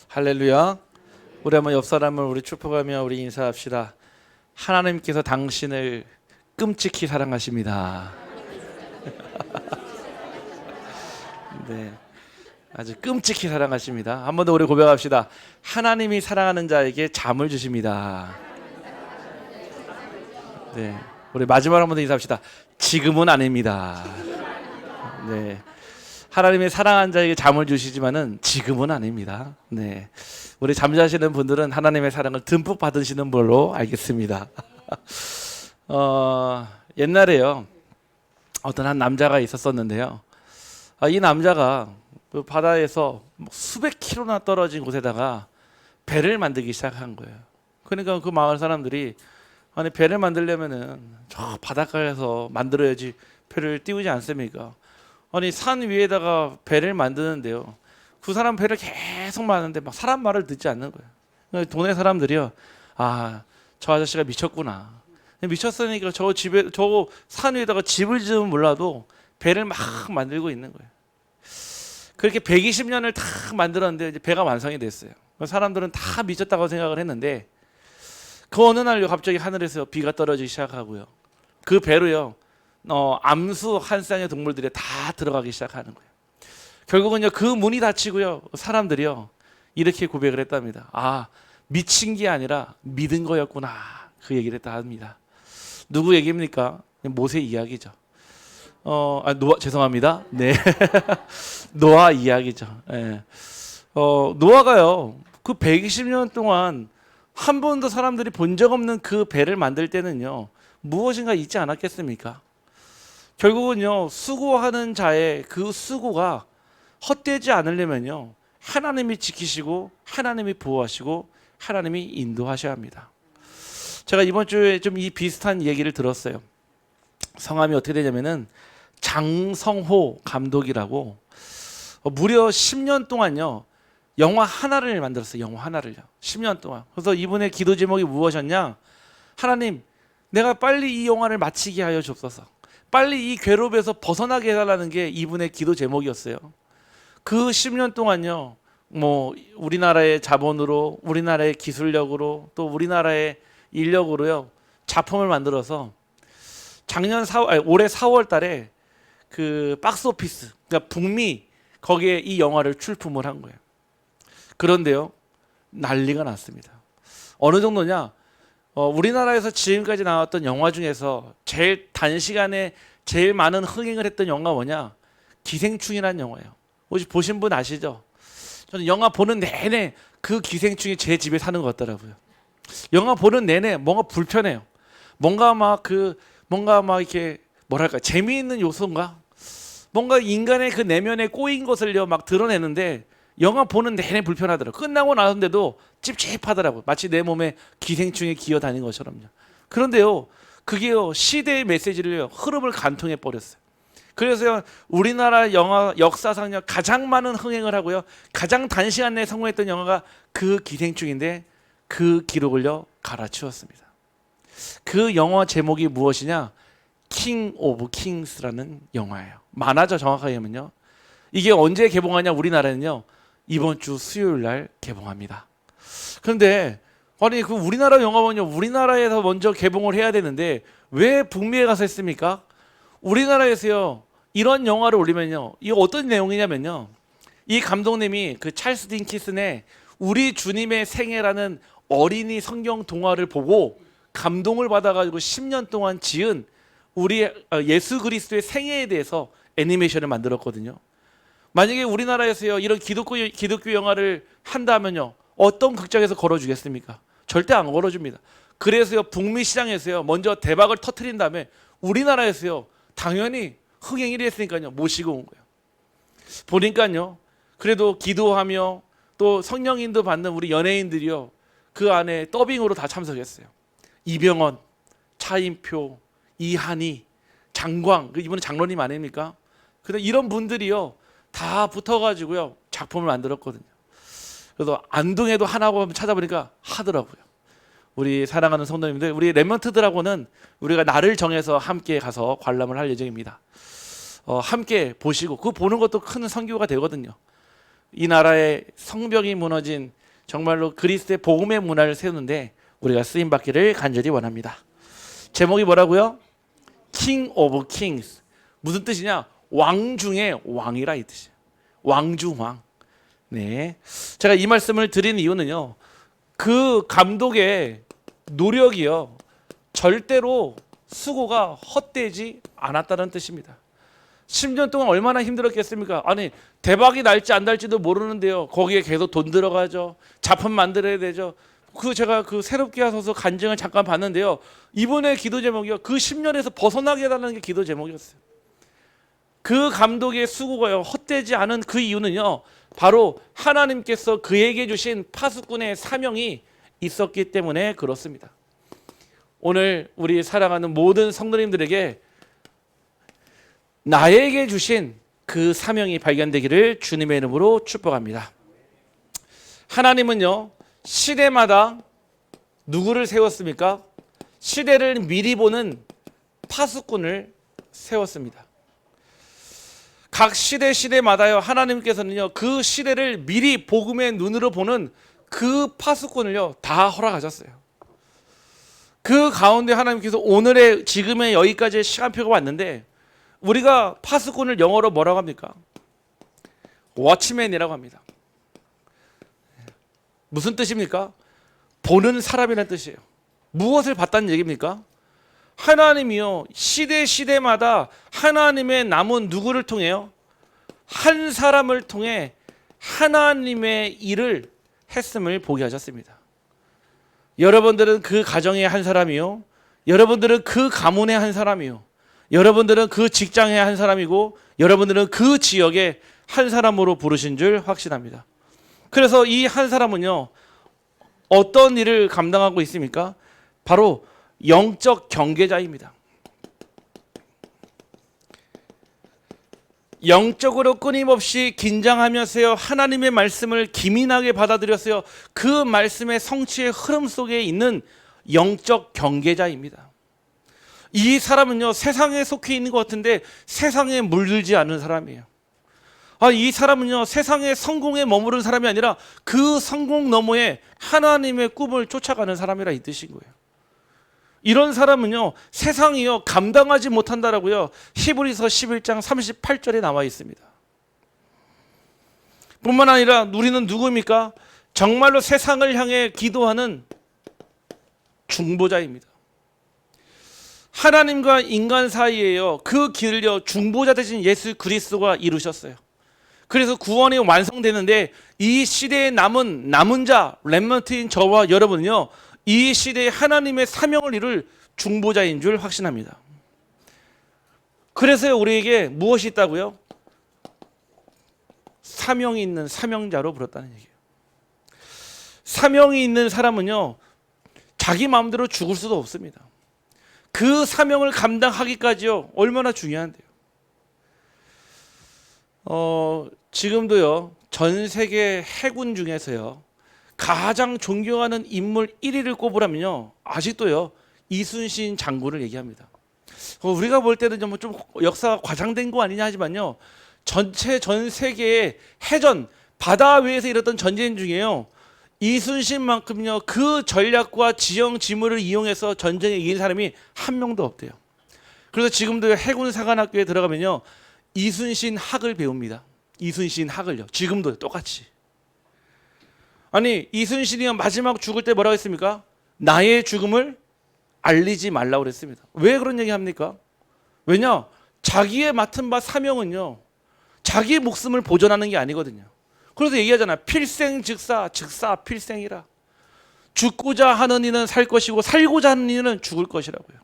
할렐루야. 우리 한번 옆 사람을 우리 축복하며 우리 인사합시다. 하나님께서 당신을 끔찍히 사랑하십니다. 네, 아주 끔찍히 사랑하십니다. 한 번 더 우리 고백합시다. 하나님이 사랑하는 자에게 잠을 주십니다. 네, 우리 마지막으로 한 번 더 인사합시다. 지금은 아닙니다. 네, 하나님이 사랑하는 자에게 잠을 주시지만은 지금은 아닙니다. 네, 우리 잠자시는 분들은 하나님의 사랑을 듬뿍 받으시는 걸로 알겠습니다. 옛날에요, 어떤 한 남자가 있었었는데요. 이 남자가 그 바다에서 수백 킬로나 떨어진 곳에다가 배를 만들기 시작한 거예요. 그러니까 그 마을 사람들이 아니 배를 만들려면은 저 바닷가에서 만들어야지 배를 띄우지 않습니까? 아니 산 위에다가 배를 만드는데요. 그 사람 배를 계속 마는데 막 사람 말을 듣지 않는 거예요. 동네 사람들이요. 아, 저 아저씨가 미쳤구나. 미쳤으니까 저 집에 저 산 위에다가 집을 지으면 몰라도 배를 막 만들고 있는 거예요. 그렇게 120년을 다 만들었는데 이제 배가 완성이 됐어요. 사람들은 다 미쳤다고 생각을 했는데 그 어느 날 갑자기 하늘에서 비가 떨어지기 시작하고요. 그 배로요. 암수 한 쌍의 동물들이 다 들어가기 시작하는 거예요. 결국은요 그 문이 닫히고요 사람들이요 이렇게 고백을 했답니다. 아, 미친 게 아니라 믿은 거였구나, 그 얘기를 했다 합니다. 누구 얘기입니까? 모세 이야기죠. 죄송합니다. 네, 노아 이야기죠. 네. 노아가요 그 120년 동안 한 번도 사람들이 본 적 없는 그 배를 만들 때는요 무엇인가 있지 않았겠습니까? 결국은요 수고하는 자의 그 수고가 헛되지 않으려면요 하나님이 지키시고 하나님이 보호하시고 하나님이 인도하셔야 합니다. 제가 이번 주에 좀 이 비슷한 얘기를 들었어요. 성함이 어떻게 되냐면은 장성호 감독이라고 무려 10년 동안요 영화 하나를 만들었어요. 영화 하나를요 10년 동안. 그래서 이분의 기도 제목이 무엇이었냐? 하나님, 내가 빨리 이 영화를 마치게 하여 주옵소서. 빨리 이 괴롭에서 벗어나게 해달라는 게 이분의 기도 제목이었어요. 그 10년 동안요 뭐 우리나라의 자본으로, 우리나라의 기술력으로, 또 우리나라의 인력으로요 작품을 만들어서 올해 4월 달에 그 박스오피스, 그러니까 북미 거기에 이 영화를 출품을 한 거예요. 그런데요 난리가 났습니다. 어느 정도냐? 우리나라에서 지금까지 나왔던 영화 중에서 제일 단시간에 제일 많은 흥행을 했던 영화가 뭐냐? 기생충이라는 영화예요. 혹시 보신 분 아시죠? 저는 영화 보는 내내 그 기생충이 제 집에 사는 것 같더라고요. 영화 보는 내내 뭔가 불편해요. 뭔가 막 이렇게 뭐랄까 재미있는 요소인가? 뭔가 인간의 그 내면에 꼬인 것을요 막 드러내는데 영화 보는 내내 불편하더라고요. 끝나고 나서인데도 찝찝하더라고요. 마치 내 몸에 기생충이 기어다니는 것처럼요. 그런데요 그게요 시대의 메시지를요 흐름을 간통해 버렸어요. 그래서 우리나라 영화 역사상요 가장 많은 흥행을 하고요 가장 단시간 내에 성공했던 영화가 그 기생충인데 그 기록을요 갈아치웠습니다. 그 영화 제목이 무엇이냐? 킹 오브 킹스라는 영화예요. 만화죠. 정확하게 하면요. 이게 언제 개봉하냐? 우리나라는요 이번 주 수요일 날 개봉합니다. 그런데 아니 그 우리나라 영화는요 우리나라에서 먼저 개봉을 해야 되는데 왜 북미에 가서 했습니까? 우리나라에서요 이런 영화를 올리면요 이게 어떤 내용이냐면요 이 감독님이 그 찰스 딘키슨의 우리 주님의 생애라는 어린이 성경 동화를 보고 감동을 받아가지고 10년 동안 지은 우리 예수 그리스도의 생애에 대해서 애니메이션을 만들었거든요. 만약에 우리나라에서요 이런 기독교 영화를 한다면요 어떤 극장에서 걸어주겠습니까? 절대 안 걸어줍니다. 그래서요 북미 시장에서요 먼저 대박을 터트린 다음에 우리나라에서요 당연히 흥행 1위 했으니까요 모시고 온 거예요. 보니까요 그래도 기도하며 또 성령인도 받는 우리 연예인들이요 그 안에 더빙으로 다 참석했어요. 이병헌, 차인표, 이한희, 장광, 이분은 장로님 아닙니까? 그래서 이런 분들이요 다 붙어가지고요 작품을 만들었거든요. 그래서 안동에도 하나고 찾아보니까 하더라고요. 우리 사랑하는 성도님들, 우리 렘넌트들하고는 우리가 날을 정해서 함께 가서 관람을 할 예정입니다. 함께 보시고 그 보는 것도 큰 선교가 되거든요. 이 나라의 성벽이 무너진 정말로 그리스도의 복음의 문화를 세우는데 우리가 쓰임 받기를 간절히 원합니다. 제목이 뭐라고요? King of Kings. 무슨 뜻이냐? 왕 중의 왕이라 이 뜻이에요. 왕중왕. 네, 제가 이 말씀을 드린 이유는요, 그 감독의 노력이요 절대로 수고가 헛되지 않았다는 뜻입니다. 10년 동안 얼마나 힘들었겠습니까? 아니, 대박이 날지 안 날지도 모르는데요, 거기에 계속 돈 들어가죠. 작품 만들어야 되죠. 제가 새롭게 하소서 간증을 잠깐 봤는데요, 이번에 기도 제목이요, 그 10년에서 벗어나게 해달라는 게 기도 제목이었어요. 그 감독의 수고가요 헛되지 않은 그 이유는요, 바로 하나님께서 그에게 주신 파수꾼의 사명이 있었기 때문에 그렇습니다. 오늘 우리 사랑하는 모든 성도님들에게 나에게 주신 그 사명이 발견되기를 주님의 이름으로 축복합니다. 하나님은요, 시대마다 누구를 세웠습니까? 시대를 미리 보는 파수꾼을 세웠습니다. 각 시대마다요, 하나님께서는요, 그 시대를 미리 복음의 눈으로 보는 그 파수꾼을요 다 허락하셨어요. 그 가운데 하나님께서 오늘의 지금의 여기까지의 시간표가 왔는데, 우리가 파수꾼을 영어로 뭐라고 합니까? 워치맨이라고 합니다. 무슨 뜻입니까? 보는 사람이라는 뜻이에요. 무엇을 봤다는 얘기입니까? 하나님이요, 시대마다 하나님의 남은 누구를 통해요? 한 사람을 통해 하나님의 일을 했음을 보게 하셨습니다. 여러분들은 그 가정의 한 사람이요, 여러분들은 그 가문의 한 사람이요, 여러분들은 그 직장의 한 사람이고, 여러분들은 그 지역의 한 사람으로 부르신 줄 확신합니다. 그래서 이 한 사람은요, 어떤 일을 감당하고 있습니까? 바로 영적 경계자입니다. 영적으로 끊임없이 긴장하면서요, 하나님의 말씀을 기민하게 받아들였어요. 그 말씀의 성취의 흐름 속에 있는 영적 경계자입니다. 이 사람은요, 세상에 속해 있는 것 같은데 세상에 물들지 않은 사람이에요. 이 사람은요, 세상의 성공에 머무른 사람이 아니라 그 성공 너머에 하나님의 꿈을 쫓아가는 사람이라 이 뜻인 거예요. 이런 사람은요, 세상이요 감당하지 못한다라고요 히브리서 11장 38절에 나와 있습니다. 뿐만 아니라 우리는 누구입니까? 정말로 세상을 향해 기도하는 중보자입니다. 하나님과 인간 사이에요, 그 길을요 중보자 되신 예수 그리스도가 이루셨어요. 그래서 구원이 완성되는데, 이 시대에 남은 자 렘넌트인 저와 여러분은요, 이 시대에 하나님의 사명을 이룰 중보자인 줄 확신합니다. 그래서 우리에게 무엇이 있다고요? 사명이 있는 사명자로 부르었다는 얘기예요. 사명이 있는 사람은요, 자기 마음대로 죽을 수도 없습니다. 그 사명을 감당하기까지요 얼마나 중요한데요. 지금도요, 전 세계 해군 중에서요 가장 존경하는 인물 1위를 꼽으라면요, 아직도요 이순신 장군을 얘기합니다. 우리가 볼 때는 좀 역사가 과장된 거 아니냐 하지만요, 전 세계의 해전, 바다 위에서 일었던 전쟁 중에요, 이순신만큼요 그 전략과 지형 지물을 이용해서 전쟁에 이긴 사람이 한 명도 없대요. 그래서 지금도 해군 사관학교에 들어가면요, 이순신 학을 배웁니다. 이순신 학을요, 지금도 똑같이. 아니, 이순신이 마지막 죽을 때 뭐라고 했습니까? 나의 죽음을 알리지 말라고 그랬습니다. 왜 그런 얘기 합니까? 왜냐? 자기의 맡은 바 사명은요, 자기의 목숨을 보존하는 게 아니거든요. 그래서 얘기하잖아. 필생 즉사, 즉사 필생이라. 죽고자 하는 이는 살 것이고 살고자 하는 이는 죽을 것이라고요.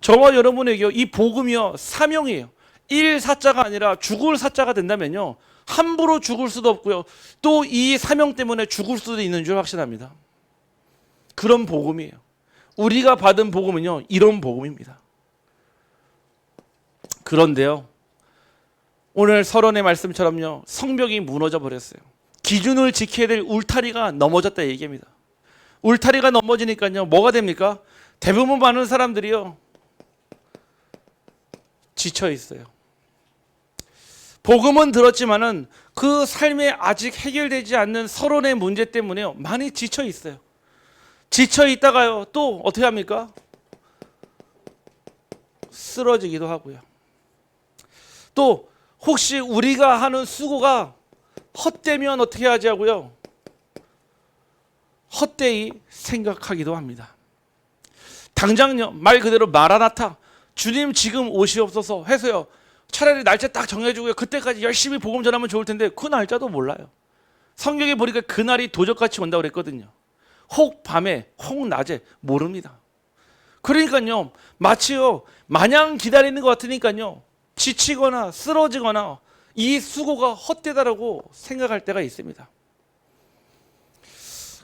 저와 여러분에게요, 이 복음이요 사명이에요. 일 사자가 아니라 죽을 사자가 된다면요, 함부로 죽을 수도 없고요, 또 이 사명 때문에 죽을 수도 있는 줄 확신합니다. 그런 복음이에요. 우리가 받은 복음은요 이런 복음입니다. 그런데요, 오늘 서론의 말씀처럼요, 성벽이 무너져 버렸어요. 기준을 지켜야 될 울타리가 넘어졌다 얘기입니다. 울타리가 넘어지니까요 뭐가 됩니까? 대부분 많은 사람들이요 지쳐 있어요. 복음은 들었지만은 그 삶에 아직 해결되지 않는 서론의 문제 때문에요, 많이 지쳐 있어요. 지쳐 있다가요, 또 어떻게 합니까? 쓰러지기도 하고요. 또 혹시 우리가 하는 수고가 헛되면 어떻게 하자고요? 헛되이 생각하기도 합니다. 당장요, 말 그대로 마라나타, 주님 지금 오시옵소서 해서요, 차라리 날짜 딱 정해주고요, 그때까지 열심히 복음 전하면 좋을 텐데 그 날짜도 몰라요. 성경에 보니까 그날이 도적같이 온다고 그랬거든요. 혹 밤에 혹 낮에 모릅니다. 그러니까요, 마치요 마냥 기다리는 것 같으니까요, 지치거나 쓰러지거나 이 수고가 헛되다라고 생각할 때가 있습니다.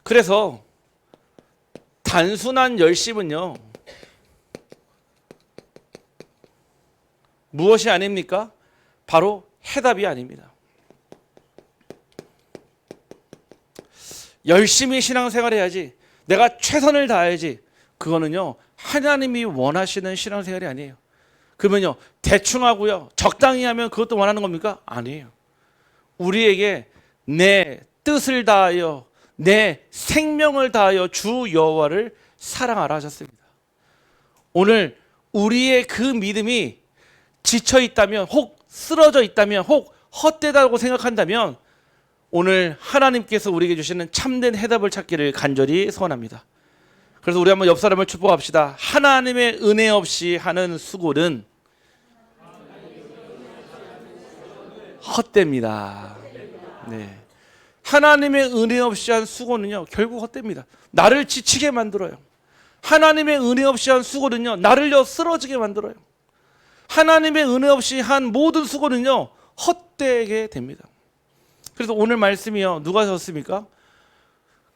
그래서 단순한 열심은요, 무엇이 아닙니까? 바로 해답이 아닙니다. 열심히 신앙생활 해야지, 내가 최선을 다해야지, 그거는요 하나님이 원하시는 신앙생활이 아니에요. 그러면요 대충 하고요 적당히 하면 그것도 원하는 겁니까? 아니에요. 우리에게 내 뜻을 다하여 내 생명을 다하여 주 여호와를 사랑하라 하셨습니다. 오늘 우리의 그 믿음이 지쳐 있다면, 혹 쓰러져 있다면, 혹 헛되다고 생각한다면 오늘 하나님께서 우리에게 주시는 참된 해답을 찾기를 간절히 소원합니다. 그래서 우리 한번 옆 사람을 축복합시다. 하나님의 은혜 없이 하는 수고는 헛됩니다. 네. 하나님의 은혜 없이 한 수고는요 결국 헛됩니다. 나를 지치게 만들어요. 하나님의 은혜 없이 한 수고는요 나를요 쓰러지게 만들어요. 하나님의 은혜 없이 한 모든 수고는요 헛되게 됩니다. 그래서 오늘 말씀이요 누가 썼습니까?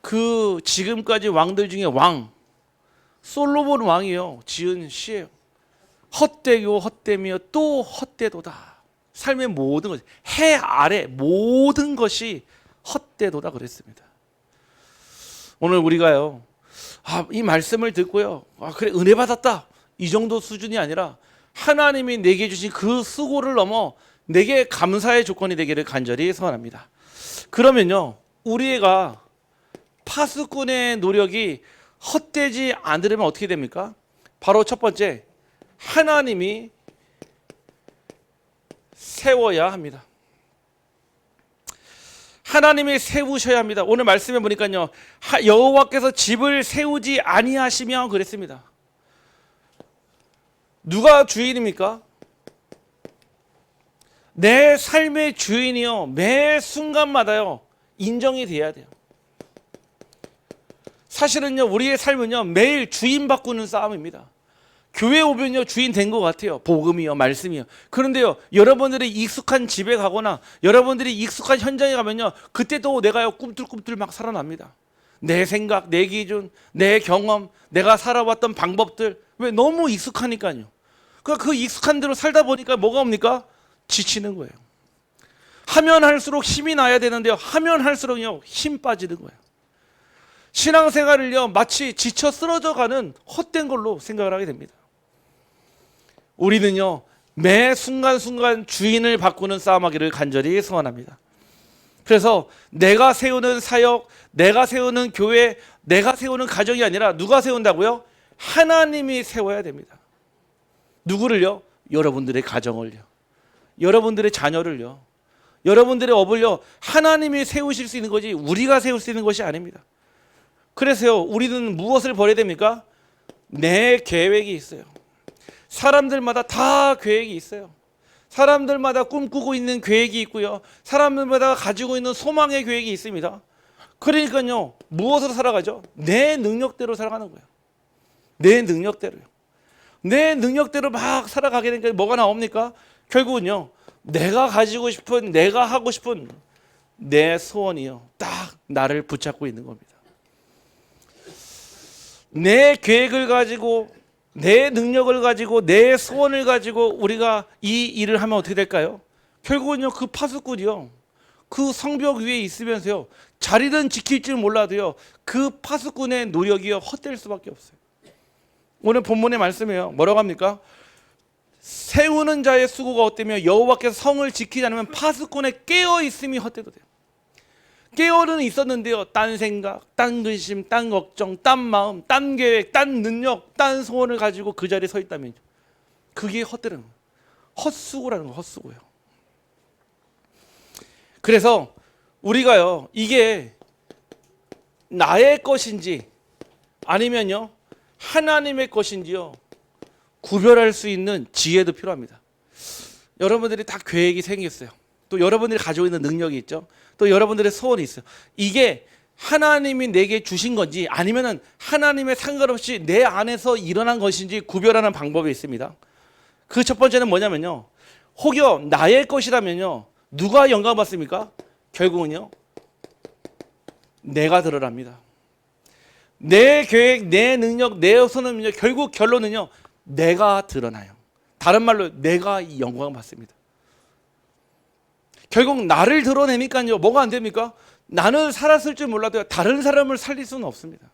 그 지금까지 왕들 중에 왕 솔로몬 왕이요 지은 시예요. 헛되고 헛되며 또 헛되도다. 삶의 모든 것, 해 아래 모든 것이 헛되도다 그랬습니다. 오늘 우리가요 이 말씀을 듣고요 그래 은혜 받았다 이 정도 수준이 아니라 하나님이 내게 주신 그 수고를 넘어 내게 감사의 조건이 되기를 간절히 소원합니다. 그러면요 우리가 파수꾼의 노력이 헛되지 않으려면 어떻게 됩니까? 바로 첫 번째, 하나님이 세워야 합니다. 하나님이 세우셔야 합니다. 오늘 말씀해 보니까요 여호와께서 집을 세우지 아니하시면 그랬습니다. 누가 주인입니까? 내 삶의 주인이요 매 순간마다요 인정이 돼야 돼요. 사실은요 우리의 삶은요 매일 주인 바꾸는 싸움입니다. 교회 오면요 주인 된 것 같아요. 복음이요 말씀이요. 그런데요 여러분들이 익숙한 집에 가거나 여러분들이 익숙한 현장에 가면요 그때도 내가요 꿈틀꿈틀 막 살아납니다. 내 생각, 내 기준, 내 경험, 내가 살아왔던 방법들, 왜 너무 익숙하니까요. 그러니까 그 익숙한 대로 살다 보니까 뭐가 옵니까? 지치는 거예요. 하면 할수록 힘이 나야 되는데요 하면 할수록요 힘 빠지는 거예요. 신앙생활을요 마치 지쳐 쓰러져가는 헛된 걸로 생각을 하게 됩니다. 우리는요 매 순간순간 주인을 바꾸는 싸움하기를 간절히 소원합니다. 그래서 내가 세우는 사역, 내가 세우는 교회, 내가 세우는 가정이 아니라 누가 세운다고요? 하나님이 세워야 됩니다. 누구를요? 여러분들의 가정을요, 여러분들의 자녀를요, 여러분들의 업을요 하나님이 세우실 수 있는 거지 우리가 세울 수 있는 것이 아닙니다. 그래서요 우리는 무엇을 버려야 됩니까? 내 계획이 있어요. 사람들마다 다 계획이 있어요. 사람들마다 꿈꾸고 있는 계획이 있고요 사람들마다 가지고 있는 소망의 계획이 있습니다. 그러니까요 무엇으로 살아가죠? 내 능력대로 살아가는 거예요. 내 능력대로요. 내 능력대로 막 살아가게 되니까 뭐가 나옵니까? 결국은요 내가 가지고 싶은, 내가 하고 싶은 내 소원이요 딱 나를 붙잡고 있는 겁니다. 내 계획을 가지고, 내 능력을 가지고, 내 소원을 가지고 우리가 이 일을 하면 어떻게 될까요? 결국은요 그 파수꾼이요 그 성벽 위에 있으면서요 자리는 지킬 줄 몰라도요 그 파수꾼의 노력이요 헛될 수밖에 없어요. 오늘 본문의 말씀이에요 뭐라고 합니까? 세우는 자의 수고가 헛되며 여호와께서 성을 지키지 않으면 파수꾼의 깨어 있음이 헛되도 돼요. 깨어는 있었는데요, 딴 생각, 딴 근심, 딴 걱정, 딴 마음, 딴 계획, 딴 능력, 딴 소원을 가지고 그 자리에 서 있다면 그게 헛되는 거예요. 헛수고라는 거, 헛수고예요. 그래서 우리가요, 이게 나의 것인지 아니면요 하나님의 것인지요 구별할 수 있는 지혜도 필요합니다. 여러분들이 다 계획이 생겼어요. 또 여러분들이 가지고 있는 능력이 있죠. 또 여러분들의 소원이 있어요. 이게 하나님이 내게 주신 건지 아니면은 하나님의 상관없이 내 안에서 일어난 것인지 구별하는 방법이 있습니다. 그 첫 번째는 뭐냐면요, 혹여 나의 것이라면요 누가 영광 받습니까? 결국은요 내가 드러납니다. 내 계획, 내 능력, 내 소원은요 결국 결론은요 내가 드러나요. 다른 말로 내가 영광을 받습니다. 결국 나를 드러내니까요 뭐가 안 됩니까? 나는 살았을 줄 몰라도 다른 사람을 살릴 수는 없습니다.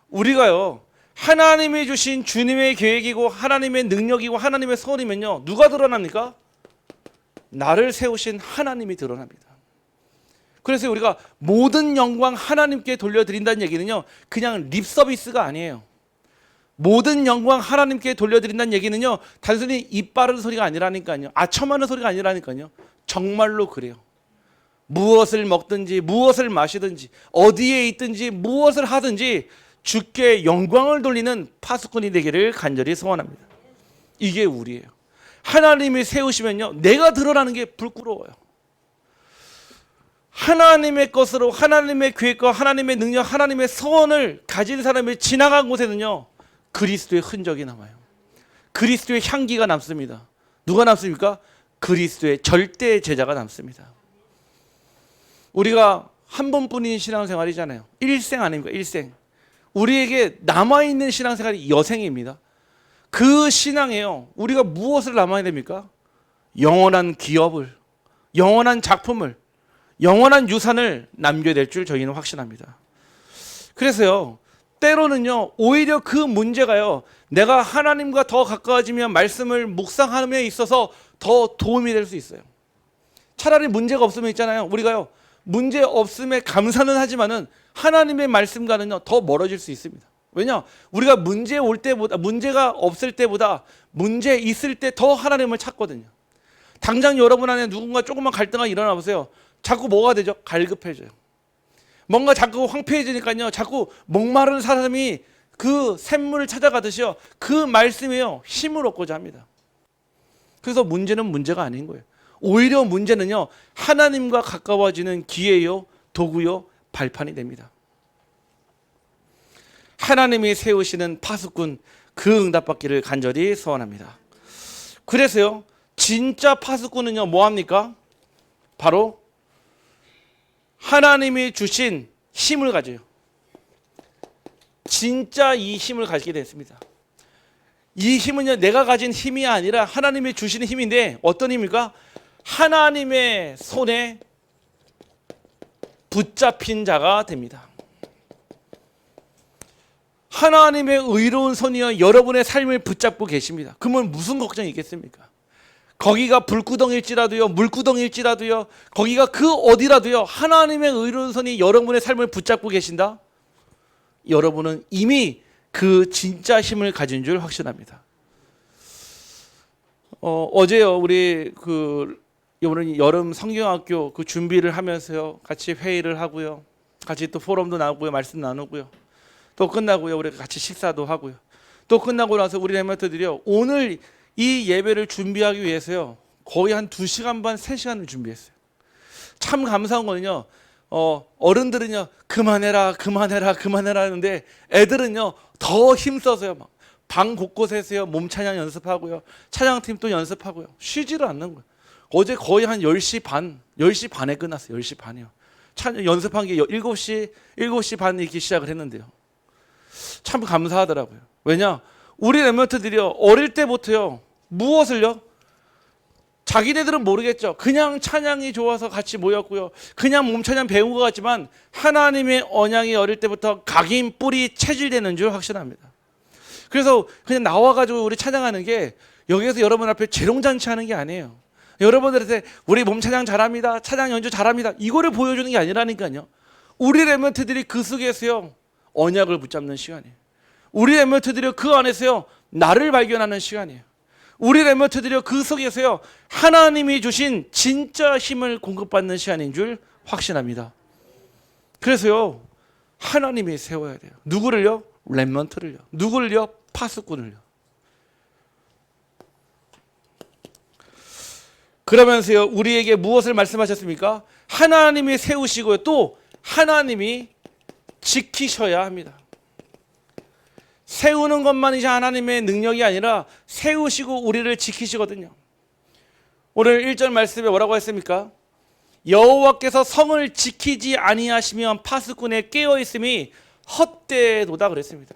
우리가요 하나님이 주신 주님의 계획이고 하나님의 능력이고 하나님의 소원이면요 누가 드러납니까? 나를 세우신 하나님이 드러납니다. 그래서 우리가 모든 영광 하나님께 돌려드린다는 얘기는요 그냥 립 서비스가 아니에요. 모든 영광 하나님께 돌려드린다는 얘기는요 단순히 입 바른 소리가 아니라니까요, 아첨하는 소리가 아니라니까요, 정말로 그래요. 무엇을 먹든지 무엇을 마시든지 어디에 있든지 무엇을 하든지 주께 영광을 돌리는 파수꾼이 되기를 간절히 소원합니다. 이게 우리예요. 하나님이 세우시면요 내가 드러나는 게 부끄러워요. 하나님의 것으로 하나님의 계획과 하나님의 능력, 하나님의 소원을 가진 사람이 지나간 곳에는요 그리스도의 흔적이 남아요. 그리스도의 향기가 남습니다. 누가 남습니까? 그리스도의 절대 제자가 남습니다. 우리가 한 번뿐인 신앙생활이잖아요. 일생 아닙니까? 일생. 우리에게 남아있는 신앙생활이 여생입니다. 그 신앙에요 우리가 무엇을 남아야 됩니까? 영원한 기업을, 영원한 작품을, 영원한 유산을 남겨야 될 줄 저희는 확신합니다. 그래서요 때로는요 오히려 그 문제가요 내가 하나님과 더 가까워지면 말씀을 묵상함에 있어서 더 도움이 될 수 있어요. 차라리 문제가 없으면 있잖아요, 우리가요 문제 없음에 감사는 하지만은 하나님의 말씀과는요 더 멀어질 수 있습니다. 왜냐? 우리가 문제 올 때보다, 문제가 없을 때보다 문제 있을 때 더 하나님을 찾거든요. 당장 여러분 안에 누군가 조금만 갈등이 일어나 보세요. 자꾸 뭐가 되죠? 갈급해져요. 뭔가 자꾸 황폐해지니까요 자꾸 목마른 사람이 그 샘물을 찾아가듯이요 그 말씀에요 힘을 얻고자 합니다. 그래서 문제는 문제가 아닌 거예요. 오히려 문제는요 하나님과 가까워지는 기회요, 도구요, 발판이 됩니다. 하나님이 세우시는 파수꾼 그 응답받기를 간절히 소원합니다. 그래서요 진짜 파수꾼은요 뭐합니까? 바로 하나님이 주신 힘을 가져요. 진짜 이 힘을 가지게 됐습니다. 이 힘은요 내가 가진 힘이 아니라 하나님이 주시는 힘인데 어떤 힘입니까? 하나님의 손에 붙잡힌 자가 됩니다. 하나님의 의로운 손이요 여러분의 삶을 붙잡고 계십니다. 그러면 무슨 걱정이 있겠습니까? 거기가 불구덩일지라도요, 물구덩일지라도요, 거기가 그 어디라도요, 하나님의 의로운 손이 여러분의 삶을 붙잡고 계신다? 여러분은 이미 그 진짜 힘을 가진 줄 확신합니다. 어제요, 우리 이번에 여름 성경학교 그 준비를 하면서요, 같이 회의를 하고요, 같이 또 포럼도 나누고요, 말씀 나누고요, 또 끝나고요, 우리 같이 식사도 하고요, 또 끝나고 나서 우리 멤버들이요, 오늘 이 예배를 준비하기 위해서요 거의 한 2시간 반, 3시간을 준비했어요. 참 감사한 거는요 어른들은요 그만해라 하는데 애들은요 더 힘써서요 막 방 곳곳에서요 몸 찬양 연습하고요, 찬양팀 또 연습하고요, 쉬지를 않는 거예요. 어제 거의 한 10시 반에 끝났어요. 10시 반이요. 연습한 게 7시 반 이렇게 시작을 했는데요. 참 감사하더라고요. 왜냐? 우리 랩런트들이요 어릴 때부터요 무엇을요? 자기네들은 모르겠죠. 그냥 찬양이 좋아서 같이 모였고요, 그냥 몸찬양 배운 것 같지만 하나님의 언양이 어릴 때부터 각인 뿌리 체질되는 줄 확신합니다. 그래서 그냥 나와가지고 우리 찬양하는 게 여기에서 여러분 앞에 재롱잔치 하는 게 아니에요. 여러분들한테 우리 몸 찬양 잘합니다, 찬양 연주 잘합니다, 이거를 보여주는 게 아니라니까요. 우리 렘넌트들이 그 속에서요 언약을 붙잡는 시간이에요. 우리 렘넌트들이 그 안에서요 나를 발견하는 시간이에요. 우리 렘넌트들이 그 속에서요 하나님이 주신 진짜 힘을 공급받는 시간인 줄 확신합니다. 그래서요 하나님이 세워야 돼요. 누구를요? 렘넌트를요. 누구를요? 파수꾼을요. 그러면서요 우리에게 무엇을 말씀하셨습니까? 하나님이 세우시고요 또 하나님이 지키셔야 합니다. 세우는 것만이 하나님의 능력이 아니라 세우시고 우리를 지키시거든요. 오늘 1절 말씀에 뭐라고 했습니까? 여호와께서 성을 지키지 아니하시면 파수꾼의 깨어있음이 헛되도다 그랬습니다.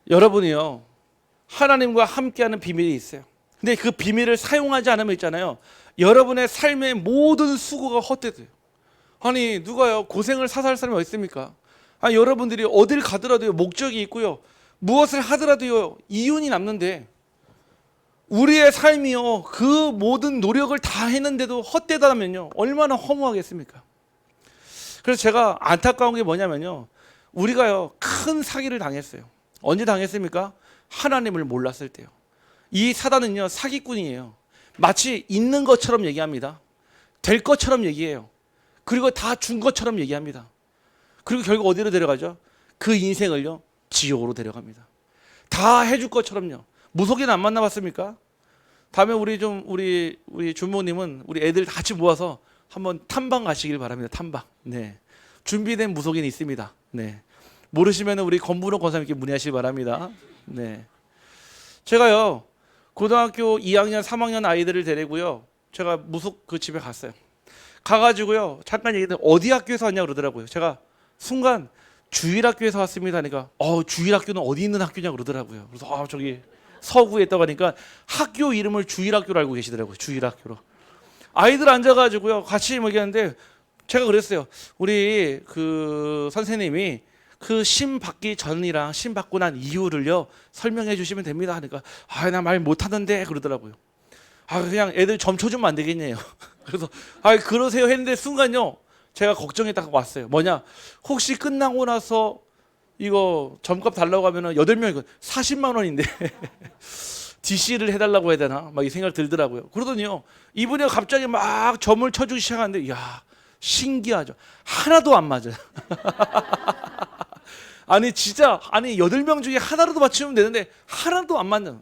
여러분이요 하나님과 함께하는 비밀이 있어요. 근데 그 비밀을 사용하지 않으면 있잖아요 여러분의 삶의 모든 수고가 헛되돼요. 아니 누가요 고생을 사살 사람이 어디 있습니까? 아니 여러분들이 어딜 가더라도요 목적이 있고요 무엇을 하더라도요 이윤이 남는데 우리의 삶이요 그 모든 노력을 다 했는데도 헛되다면요 얼마나 허무하겠습니까? 그래서 제가 안타까운 게 뭐냐면요 우리가요 큰 사기를 당했어요. 언제 당했습니까? 하나님을 몰랐을 때요. 이 사단은요 사기꾼이에요. 마치 있는 것처럼 얘기합니다. 될 것처럼 얘기해요. 그리고 다 준 것처럼 얘기합니다. 그리고 결국 어디로 데려가죠? 그 인생을요 지옥으로 데려갑니다. 다 해줄 것처럼요. 무속인 안 만나봤습니까? 다음에 우리 주모님은 우리 애들 같이 모아서 한번 탐방 가시길 바랍니다. 탐방. 네. 준비된 무속인이 있습니다. 네. 모르시면 우리 권문호 권사님께 문의하시기 바랍니다. 네. 제가요 고등학교 2학년 3학년 아이들을 데리고요 제가 무속 그 집에 갔어요. 가가지고요 잠깐 얘기했는데 어디 학교에서 왔냐 그러더라고요. 제가 순간 주일학교에서 왔습니다 하니까 주일학교는 어디 있는 학교냐 그러더라고요. 그래서 저기 서구에 있다고 하니까 학교 이름을 주일학교로 알고 계시더라고요. 주일학교로. 아이들 앉아가지고요 같이 얘기하는데 제가 그랬어요. 우리 그 선생님이 그 심 받기 전이랑 심 받고 난 이유를요 설명해 주시면 됩니다 하니까 나 말 못하는데 그러더라고요. 그냥 애들 점초 주면 안 되겠네요. 그래서 그러세요 했는데 순간요 제가 걱정했다가 왔어요. 뭐냐 혹시 끝나고 나서 이거 점값 달라고 하면은 8명이고 40만 원인데 DC를 해달라고 해야 되나 막 이 생각 들더라고요. 그러더니요 이분이 갑자기 막 점을 쳐주기 시작하는데 이야 신기하죠. 하나도 안 맞아요. 진짜 8명 중에 하나라도 맞추면 되는데 하나도 안 맞는.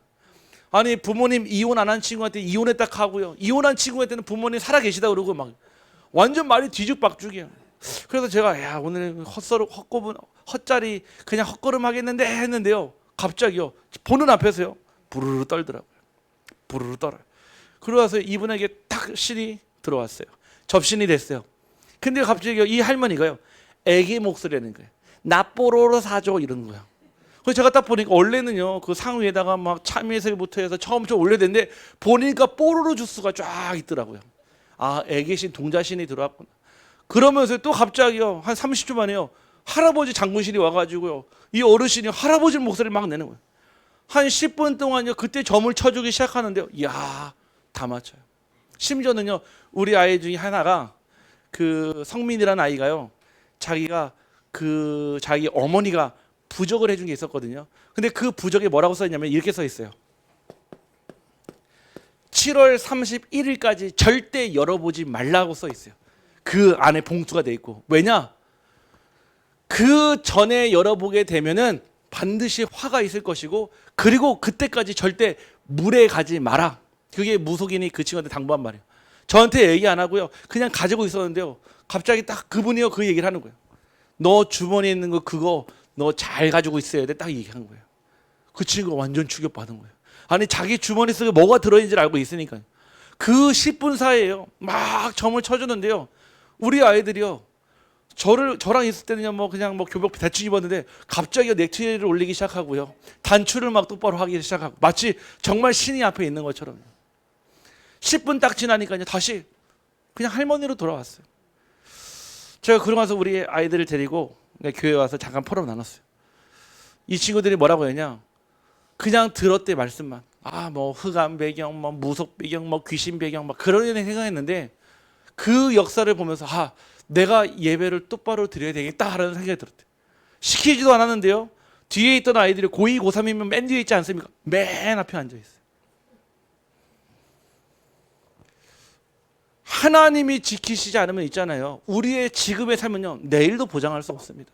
부모님 이혼 안 한 친구한테 이혼했다 하고요 이혼한 친구한테는 부모님 살아 계시다 그러고 막 완전 말이 뒤죽박죽이에요. 그래서 제가 오늘 헛자리 그냥 헛걸음 하겠는데 했는데요 갑자기요 보는 앞에서요 부르르 떨더라고요. 부르르 떨어요. 그러고서 이분에게 딱 신이 들어왔어요. 접신이 됐어요. 근데 갑자기 이 할머니가요 애기 목소리라는 거예요. 나 뽀로로 사줘 이러는 거예요. 그래서 제가 딱 보니까 원래는요 그 상위에다가 막 참이슬부터 해서 처음부터 올려야 되는데 보니까 뽀로로 주스가 쫙 있더라고요. 애기신 동자신이 들어왔구나. 그러면서 또 갑자기요 한 30초 만에요 할아버지 장군신이 와가지고요 이 어르신이 할아버지 목소리를 막 내는 거예요. 한 10분 동안요 그때 점을 쳐주기 시작하는데요 이야 다 맞춰요. 심지어는요 우리 아이 중에 하나가 그 성민이라는 아이가요 자기가 자기 어머니가 부적을 해준 게 있었거든요. 근데 그 부적에 뭐라고 써 있냐면 이렇게 써 있어요. 7월 31일까지 절대 열어보지 말라고 써 있어요. 그 안에 봉투가 돼 있고. 왜냐? 그 전에 열어보게 되면은 반드시 화가 있을 것이고 그리고 그때까지 절대 물에 가지 마라. 그게 무속인이 그 친구한테 당부한 말이에요. 저한테 얘기 안 하고요 그냥 가지고 있었는데요 갑자기 딱 그분이요 그 얘기를 하는 거예요. 너 주머니에 있는 거 그거 너 잘 가지고 있어야 돼 딱 얘기한 거예요. 그 친구가 완전 충격받은 거예요. 자기 주머니 속에 뭐가 들어있는지를 알고 있으니까요. 그 10분 사이에요 막 점을 쳐주는데요 우리 아이들이요 저랑 있을 때는요 그냥 교복 대충 입었는데 갑자기 넥타이를 올리기 시작하고요 단추를 막 똑바로 하기 시작하고 마치 정말 신이 앞에 있는 것처럼 10분 딱 지나니까요 다시 그냥 할머니로 돌아왔어요. 제가 그러고 나서 우리 아이들을 데리고 교회 와서 잠깐 포럼 나눴어요. 이 친구들이 뭐라고 했냐? 그냥 들었대 말씀만. 뭐 흑암 배경, 뭐 무속 배경, 뭐 귀신 배경, 막 그런 애 생각했는데 그 역사를 보면서 내가 예배를 똑바로 드려야 되겠다라는 생각이 들었대. 시키지도 않았는데요. 뒤에 있던 아이들이 고2, 고3이면 맨 뒤에 있지 않습니까? 맨 앞에 앉아 있어요. 하나님이 지키시지 않으면 있잖아요. 우리의 지금의 삶은요, 내일도 보장할 수 없습니다.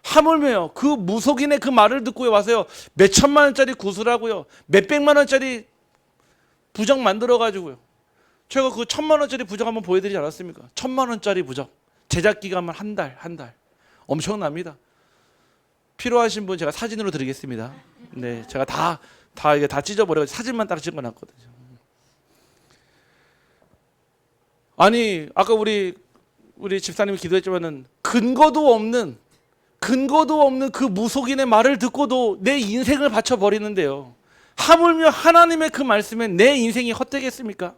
하물며요, 그 무속인의 그 말을 듣고 와서요, 몇 천만 원짜리 구슬하고요, 몇 백만 원짜리 부적 만들어가지고요. 제가 그 1,000만 원짜리 부적 한번 보여드리지 않았습니까? 1,000만 원짜리 부적. 제작 기간만 한 달. 엄청납니다. 필요하신 분 제가 사진으로 드리겠습니다. 네, 제가 이게 다 찢어버려서 사진만 딱 찍어놨거든요. 아니, 아까 우리 집사님이 기도했지만은 근거도 없는 그 무속인의 말을 듣고도 내 인생을 바쳐 버리는데요. 하물며 하나님의 그 말씀에 내 인생이 헛되겠습니까?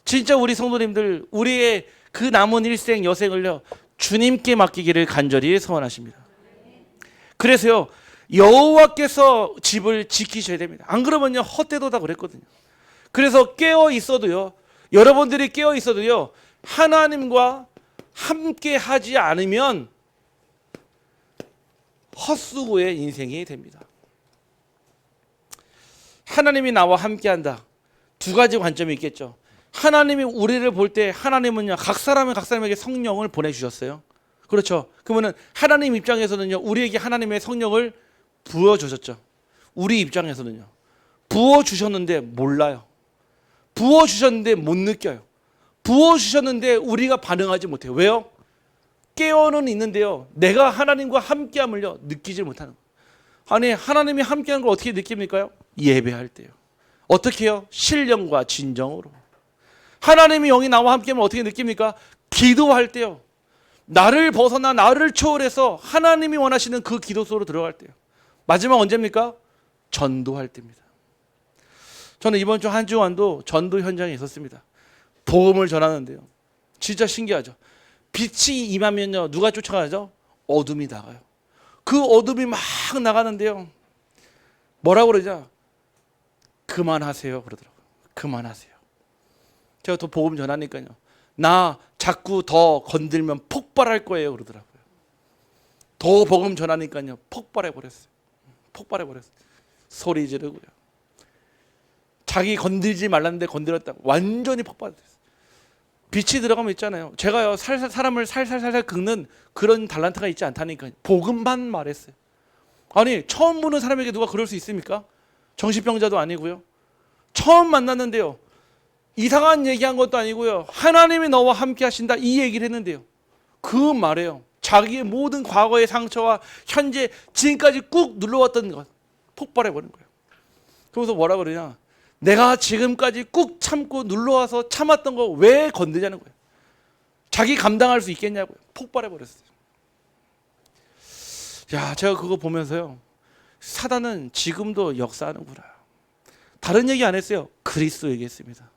진짜 우리 성도님들, 우리의 그 남은 일생 여생을요, 주님께 맡기기를 간절히 소원하십니다. 그래서요, 여호와께서 집을 지키셔야 됩니다. 안 그러면요, 헛되도다 그랬거든요. 그래서 깨어 있어도요, 여러분들이 깨어 있어도요, 하나님과 함께 하지 않으면 헛수고의 인생이 됩니다. 하나님이 나와 함께 한다. 두 가지 관점이 있겠죠. 하나님이 우리를 볼 때 하나님은요, 각 사람에게 성령을 보내주셨어요. 그렇죠. 그러면은 하나님 입장에서는요, 우리에게 하나님의 성령을 부어주셨죠. 우리 입장에서는요, 부어주셨는데 몰라요. 부어주셨는데 못 느껴요. 부어주셨는데 우리가 반응하지 못해요. 왜요? 깨어는 있는데요, 내가 하나님과 함께함을요, 느끼지 못하는 거예요. 아니, 하나님이 함께하는 걸 어떻게 느낍니까? 예배할 때요. 어떻게 해요? 신령과 진정으로. 하나님이 영이 나와 함께하면 어떻게 느낍니까? 기도할 때요, 나를 벗어나 나를 초월해서 하나님이 원하시는 그 기도 속으로 들어갈 때요. 마지막 언제입니까? 전도할 때입니다. 저는 이번 주 한 주간도 전도 현장에 있었습니다. 복음을 전하는데요, 진짜 신기하죠. 빛이 임하면요, 누가 쫓아가죠? 어둠이 나가요. 그 어둠이 막 나가는데요, 뭐라고 그러죠? 그만하세요 그러더라고요. 그만하세요. 제가 또 복음 전하니까요, 나 자꾸 더 건들면 폭발할 거예요 그러더라고요. 더 복음 전하니까요, 폭발해버렸어요. 소리 지르고요. 자기 건들지 말랐는데 건드렸다고 완전히 폭발했어요. 빛이 들어가면 있잖아요, 제가요, 사람을 살살 긁는 그런 달란트가 있지 않다니까요. 복음만 말했어요. 아니, 처음 보는 사람에게 누가 그럴 수 있습니까? 정신병자도 아니고요. 처음 만났는데요, 이상한 얘기한 것도 아니고요, 하나님이 너와 함께 하신다 이 얘기를 했는데요, 그 말에요, 자기의 모든 과거의 상처와 현재 지금까지 꾹 눌러왔던 것 폭발해버린 거예요. 그러면서 뭐라 그러냐, 내가 지금까지 꾹 참고 눌러와서 참았던 거 왜 건드냐는 거예요. 자기 감당할 수 있겠냐고요. 폭발해버렸어요. 야, 제가 그거 보면서요, 사단은 지금도 역사하는구나. 다른 얘기 안 했어요. 그리스도 얘기했습니다.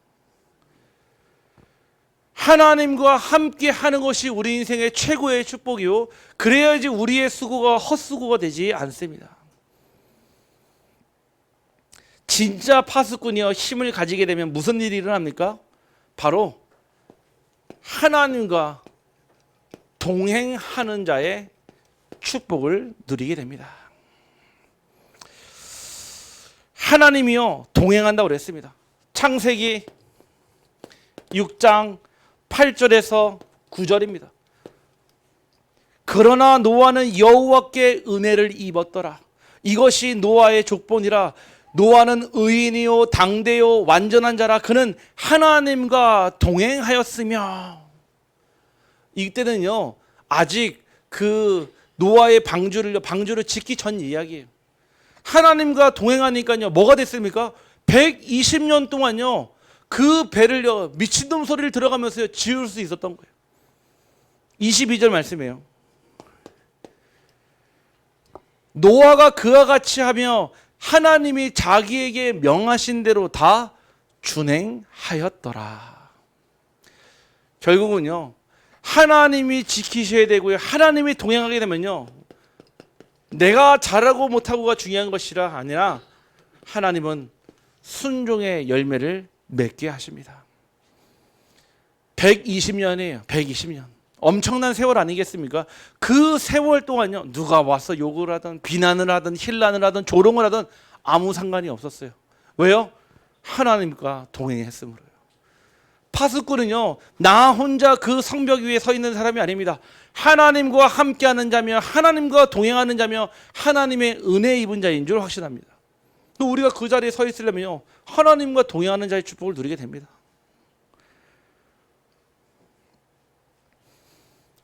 하나님과 함께 하는 것이 우리 인생의 최고의 축복이요, 그래야지 우리의 수고가 헛수고가 되지 않습니다. 진짜 파수꾼이요, 힘을 가지게 되면 무슨 일이 일어납니까? 바로 하나님과 동행하는 자의 축복을 누리게 됩니다. 하나님이요, 동행한다고 그랬습니다. 창세기 6장 8절에서 9절입니다. 그러나 노아는 여호와께 은혜를 입었더라. 이것이 노아의 족본이라. 노아는 의인이요 당대요 완전한 자라. 그는 하나님과 동행하였으며. 이때는요, 아직 그 노아의 방주를 짓기 전 이야기예요. 하나님과 동행하니까요, 뭐가 됐습니까? 120년 동안요, 그 배를요, 미친놈 소리를 들어가면서 지을 수 있었던 거예요. 22절 말씀이에요. 노아가 그와 같이 하며 하나님이 자기에게 명하신 대로 다 준행하였더라. 결국은요, 하나님이 지키셔야 되고요. 하나님이 동행하게 되면요, 내가 잘하고 못하고가 중요한 것이라 아니라 하나님은 순종의 열매를 맺게 하십니다. 120년이에요. 120년. 엄청난 세월 아니겠습니까? 그 세월 동안요, 누가 와서 욕을 하든 비난을 하든 힐난을 하든 조롱을 하든 아무 상관이 없었어요. 왜요? 하나님과 동행했으므로요. 파수꾼은요, 나 혼자 그 성벽 위에 서 있는 사람이 아닙니다. 하나님과 함께하는 자며 하나님과 동행하는 자며 하나님의 은혜 입은 자인 줄 확신합니다. 또 우리가 그 자리에 서 있으려면요, 하나님과 동행하는 자의 축복을 누리게 됩니다.